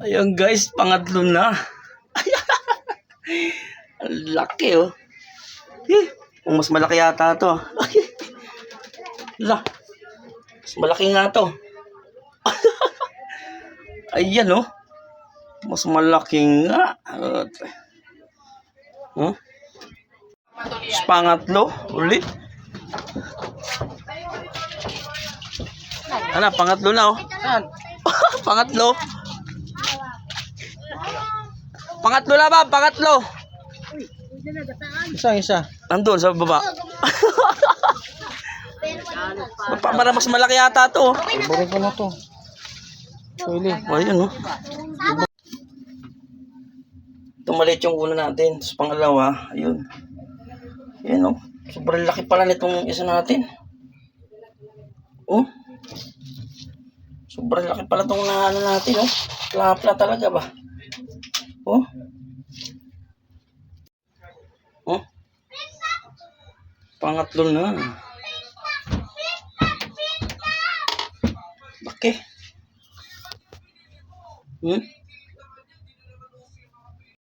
Ayan guys, pangatlo na. Ang laki oh. Mas malaki yata to. La. Mas malaki nga to. Ayan oh. Mas malaki nga. Pangatlo ulit. Ano, pangatlo na oh. Saan? Pangatlo. Pangatlo na ba? Pangatlo. Isa. Nandun sa baba. Para mas malaki yata to. Iburin ko na to. Pwede. O, ayun, no? Tumalit yung una natin. Tapos pangalawa, ayun. Ayun, no? Sobrang laki pala nitong isa natin. Oh. Sobrang laki pala itong ano natin, oh. Plapla talaga ba? Oh. Oh. Pangatlo na. Laki.